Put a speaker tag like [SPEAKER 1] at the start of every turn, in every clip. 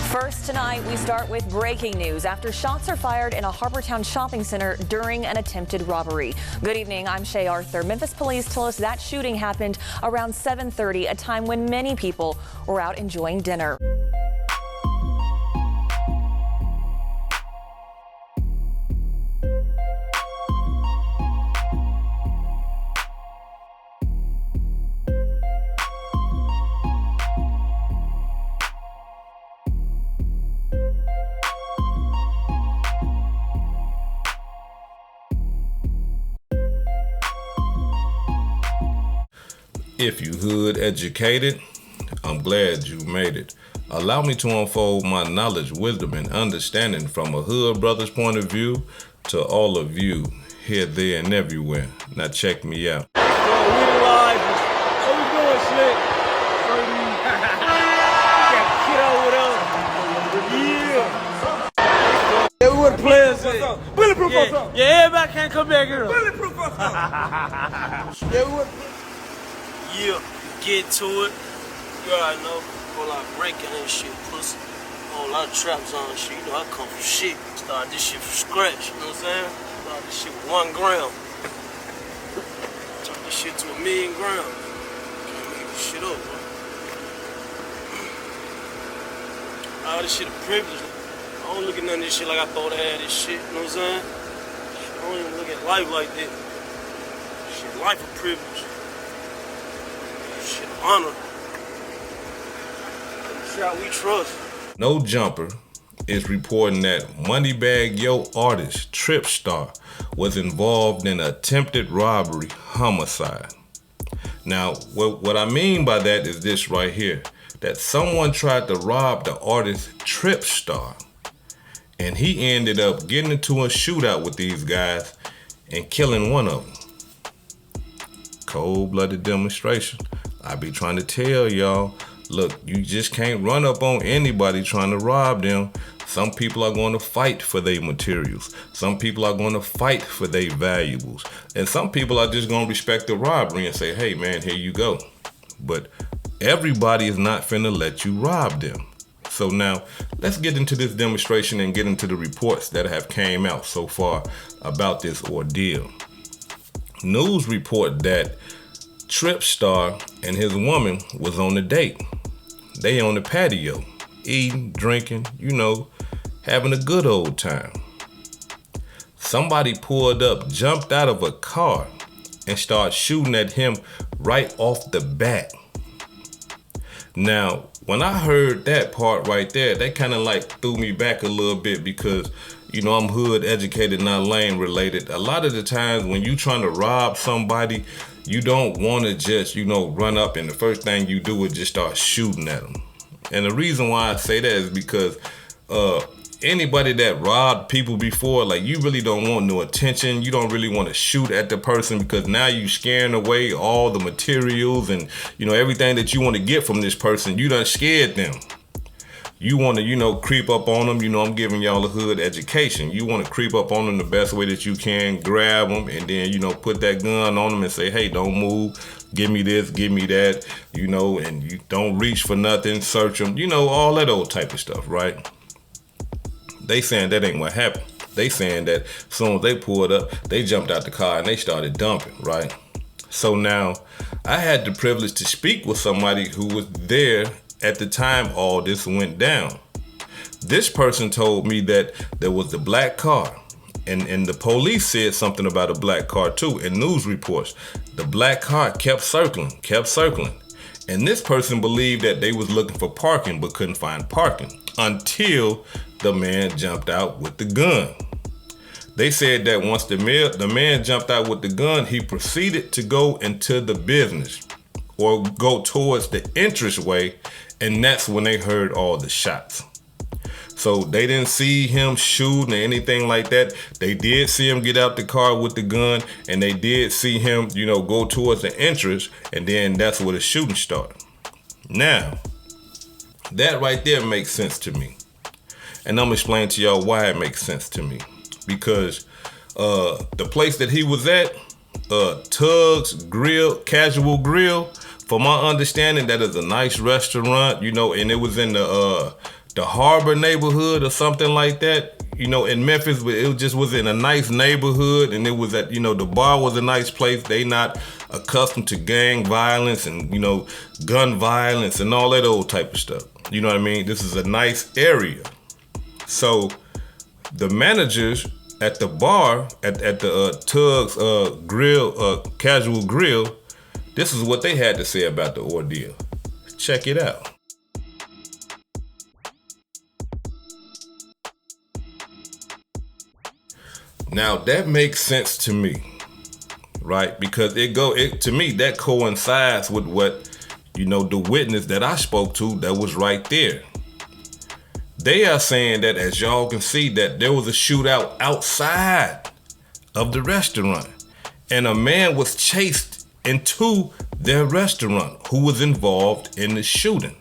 [SPEAKER 1] First tonight, we start with breaking news after shots are fired in a Harbortown shopping center during an attempted robbery. Good evening, I'm Shay Arthur. Memphis police tell us that shooting happened around 7:30, a time when many people were out enjoying dinner.
[SPEAKER 2] If you hood educated, I'm glad you made it. Allow me to unfold my knowledge, wisdom, and understanding from a hood brother's point of view to all of you here, there, and everywhere. Now check me out.
[SPEAKER 3] We live. What we doing, Slick? Got kiddo with us. Yeah. Yeah, we were the players. Bulletproof or something. Yeah, everybody can't come back here. Bulletproof or something. Yeah, we were. Yeah, get to it. You already know. Whole lot of breaking and shit, pussy. Whole lot of traps on shit. You know I come from shit. Start this shit from scratch. You know what I'm saying? Start this shit with 1 gram. Turn this shit to 1,000,000 grams. Can't make this shit up, bro. All this shit a privilege. I don't look at none of this shit like I thought I had this shit. You know what I'm saying? I don't even look at life like that. Shit, life a privilege. Shit, honor. Shot we trust.
[SPEAKER 2] No Jumper is reporting that Moneybagg Yo artist TripStar was involved in an attempted robbery homicide. Now, what I mean by that is this right here, that someone tried to rob the artist TripStar, and he ended up getting into a shootout with these guys and killing one of them. Cold-blooded demonstration. I be trying to tell y'all, look, you just can't run up on anybody trying to rob them. Some people are going to fight for their materials. Some people are going to fight for their valuables. And some people are just going to respect the robbery and say, hey man, here you go. But everybody is not finna let you rob them. So now let's get into this demonstration and get into the reports that have came out so far about this ordeal. News report that TripStar and his woman was on a date. They on the patio, eating, drinking, you know, having a good old time. Somebody pulled up, jumped out of a car, and started shooting at him right off the bat. Now, when I heard that part right there, that kind of like threw me back a little bit because, you know, I'm hood educated, not lane related. A lot of the times when you trying to rob somebody, you don't want to just, you know, run up and the first thing you do is just start shooting at them. And the reason why I say that is because anybody that robbed people before, like, you really don't want no attention. You don't really want to shoot at the person because now you scaring away all the materials and, you know, everything that you want to get from this person. You done scared them. You want to, you know, creep up on them. You know, I'm giving y'all a hood education. You want to creep up on them the best way that you can, grab them, and then, you know, put that gun on them and say, hey, don't move. Give me this, give me that, you know, and you don't reach for nothing, search them, you know, all that old type of stuff, right? They saying that ain't what happened. They saying that as soon as they pulled up, they jumped out the car and they started dumping, right? So now I had the privilege to speak with somebody who was there at the time all this went down. This person told me that there was the black car, and the police said something about a black car too in news reports. The black car kept circling. And this person believed that they was looking for parking but couldn't find parking until the man jumped out with the gun. They said that once the man jumped out with the gun, he proceeded to go into the business or go towards the entranceway, and that's when they heard all the shots. So they didn't see him shooting or anything like that. They did see him get out the car with the gun, and they did see him, you know, go towards the entrance, and then that's where the shooting started. Now, that right there makes sense to me. And I'm gonna explain to y'all why it makes sense to me. Because the place that he was at, Tug's Grill, Casual Grill, from my understanding, that is a nice restaurant, you know, and it was in the the Harbor neighborhood or something like that. You know, in Memphis, it just was in a nice neighborhood, and it was at, you know, the bar was a nice place. They not accustomed to gang violence and, you know, gun violence and all that old type of stuff. You know what I mean? This is a nice area. So the managers at the bar, at the Tug's Grill, Casual Grill, this is what they had to say about the ordeal. Check it out. Now that makes sense to me, right? Because to me, that coincides with what, you know, the witness that I spoke to that was right there. They are saying that, as y'all can see, that there was a shootout outside of the restaurant, and a man was chased into their restaurant who was involved in the shooting.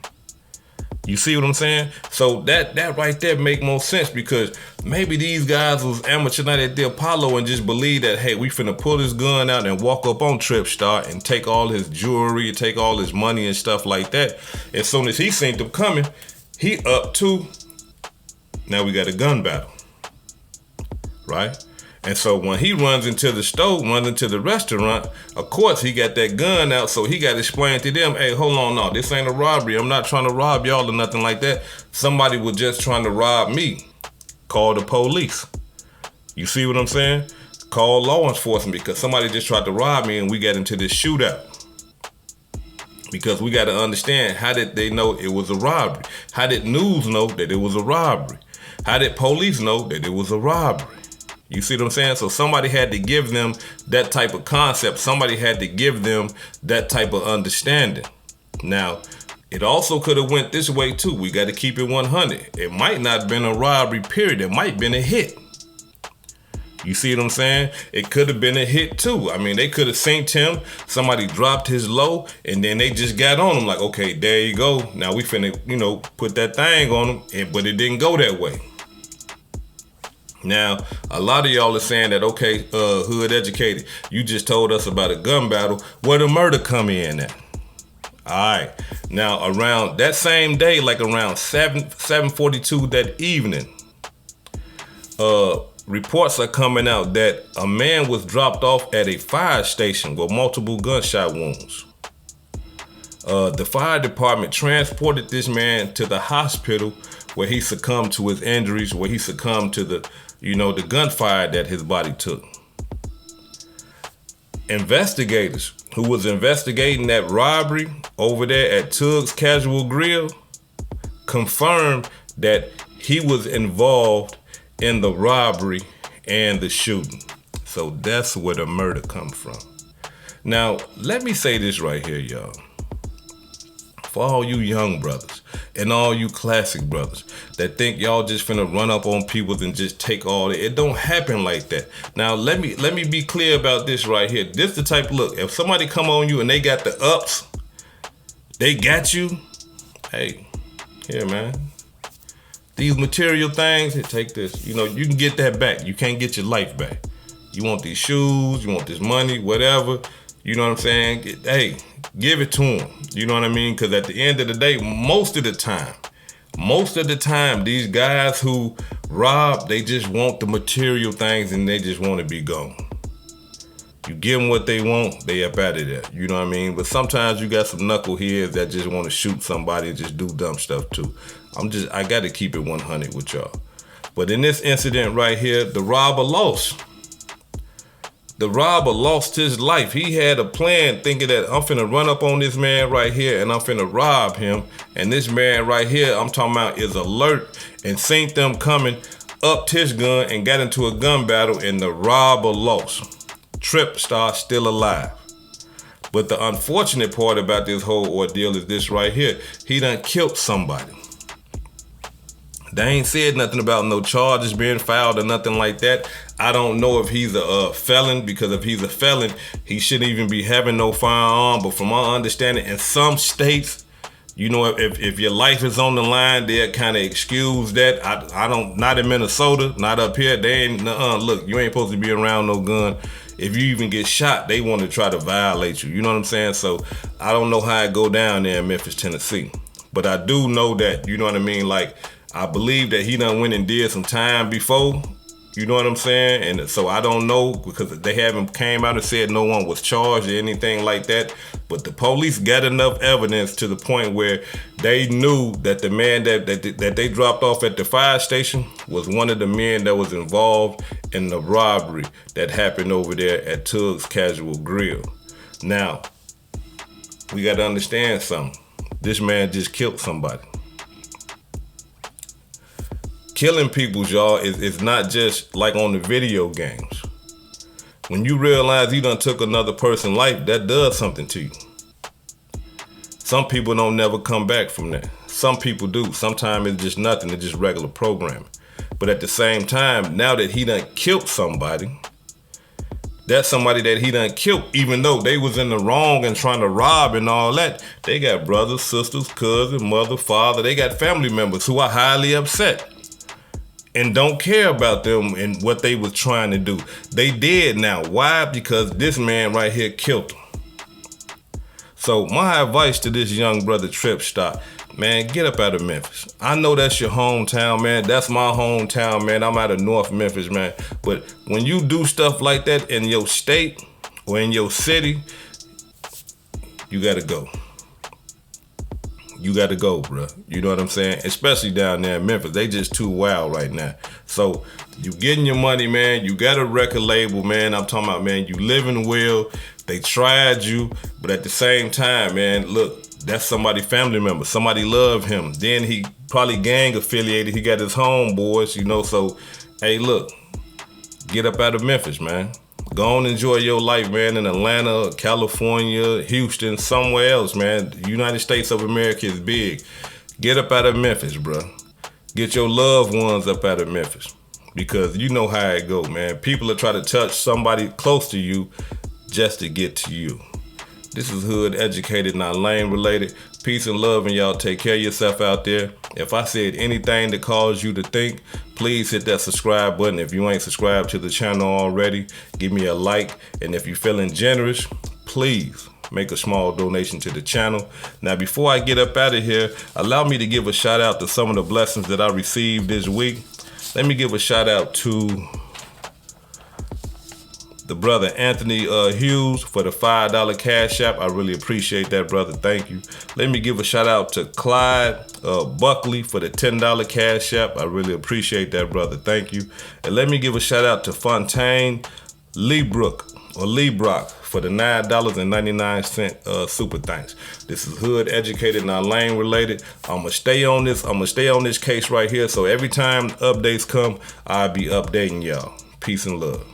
[SPEAKER 2] You see what I'm saying? So that right there make more sense, because maybe these guys was amateur night at the Apollo and just believe that, hey, we finna pull this gun out and walk up on TripStar and take all his jewelry, take all his money and stuff like that. As soon as he seen them coming, he up too. Now we got a gun battle, right? And so when he runs into the store, runs into the restaurant, of course he got that gun out, so he got to explain to them, hey, hold on, no, this ain't a robbery. I'm not trying to rob y'all or nothing like that. Somebody was just trying to rob me. Call the police. You see what I'm saying? Call law enforcement, because somebody just tried to rob me and we got into this shootout. Because we got to understand, how did they know it was a robbery? How did news know that it was a robbery? How did police know that it was a robbery? You see what I'm saying? So somebody had to give them that type of concept. Somebody had to give them that type of understanding. Now, it also could have went this way too. We got to keep it 100. It might not have been a robbery, period. It might have been a hit. You see what I'm saying? It could have been a hit too. I mean, they could have synced him. Somebody dropped his low, and then they just got on him like, okay, there you go. Now we finna, you know, put that thing on him. But it didn't go that way. Now, a lot of y'all are saying that, okay, hood educated, you just told us about a gun battle. Where the murder come in at? All right. Now, around that same day, like around 7:42 that evening, reports are coming out that a man was dropped off at a fire station with multiple gunshot wounds. The fire department transported this man to the hospital where he succumbed to his injuries, where he succumbed to the gunfire that his body took. Investigators who was investigating that robbery over there at Tug's Casual Grill confirmed that he was involved in the robbery and the shooting. So that's where the murder comes from. Now, let me say this right here, y'all. For all you young brothers and all you classic brothers that think y'all just finna run up on people and just take all it don't happen like that. Now, let me be clear about this right here. This the type of look. If somebody come on you and they got the ups, they got you. Hey, here, man. These material things, here, take this. You know, you can get that back. You can't get your life back. You want these shoes, you want this money, whatever. You know what I'm saying? Hey, give it to them. You know what I mean? Because at the end of the day, most of the time, these guys who rob, they just want the material things and they just want to be gone. You give them what they want, they up out of there. You know what I mean? But sometimes you got some knuckleheads that just want to shoot somebody and just do dumb stuff too. I got to keep it 100 with y'all. But in this incident right here, the robber lost. The robber lost his life. He had a plan thinking that I'm finna run up on this man right here and I'm finna rob him. And this man right here, I'm talking about, is alert and seen them coming, upped his gun and got into a gun battle, and the robber lost. TripStar still alive. But the unfortunate part about this whole ordeal is this right here. He done killed somebody. They ain't said nothing about no charges being filed or nothing like that. I don't know if he's a felon, because if he's a felon, he shouldn't even be having no firearm. But from my understanding, in some states, you know, if your life is on the line, they'll kind of excuse that. Not in Minnesota, not up here. They ain't, look, you ain't supposed to be around no gun. If you even get shot, they want to try to violate you. You know what I'm saying? So I don't know how it go down there in Memphis, Tennessee. But I do know that, you know what I mean? Like, I believe that he done went and did some time before. You know what I'm saying? And so I don't know, because they haven't came out and said no one was charged or anything like that. But the police got enough evidence to the point where they knew that the man that they dropped off at the fire station was one of the men that was involved in the robbery that happened over there at Tug's Casual Grill. Now, we got to understand something. This man just killed somebody. Killing people, y'all, is not just like on the video games. When you realize you done took another person's life, that does something to you. Some people don't never come back from that. Some people do. Sometimes it's just nothing. It's just regular programming. But at the same time, now that he done killed somebody, that's somebody that he done killed, even though they was in the wrong and trying to rob and all that. They got brothers, sisters, cousins, mother, father. They got family members who are highly upset and don't care about them and what they was trying to do. They dead now. Why? Because this man right here killed them. So my advice to this young brother TripStar, man, get up out of Memphis. I know that's your hometown, man. That's my hometown, man. I'm out of North Memphis, man. But when you do stuff like that in your state or in your city, you gotta go. You got to go, bro. You know what I'm saying? Especially down there in Memphis. They just too wild right now. So you getting your money, man. You got a record label, man. I'm talking about, man, you living well. They tried you. But at the same time, man, look, that's somebody family member. Somebody love him. Then he probably gang affiliated. He got his homeboys, you know. So, hey, look, get up out of Memphis, man. Go on, enjoy your life, man, in Atlanta, California, Houston, somewhere else, man. The United States of America is big. Get up out of Memphis, bro. Get your loved ones up out of Memphis, because you know how it go, man. People are trying to touch somebody close to you just to get to you. This is Hood Educated, not Lane Related. Peace and love, and y'all take care of yourself out there. If I said anything that caused you to think, please hit that subscribe button. If you ain't subscribed to the channel already, give me a like. And if you're feeling generous, please make a small donation to the channel. Now, before I get up out of here, allow me to give a shout out to some of the blessings that I received this week. Let me give a shout out to the brother Anthony Hughes for the $5 Cash App. I really appreciate that, brother. Thank you. Let me give a shout out to Clyde Buckley for the $10 Cash App. I really appreciate that, brother. Thank you. And let me give a shout out to Fontaine Leebrook for the $9.99 super thanks. This is Hood Educated, not Lane Related. I'ma stay on this. I'ma stay on this case right here. So every time updates come, I'll be updating y'all. Peace and love.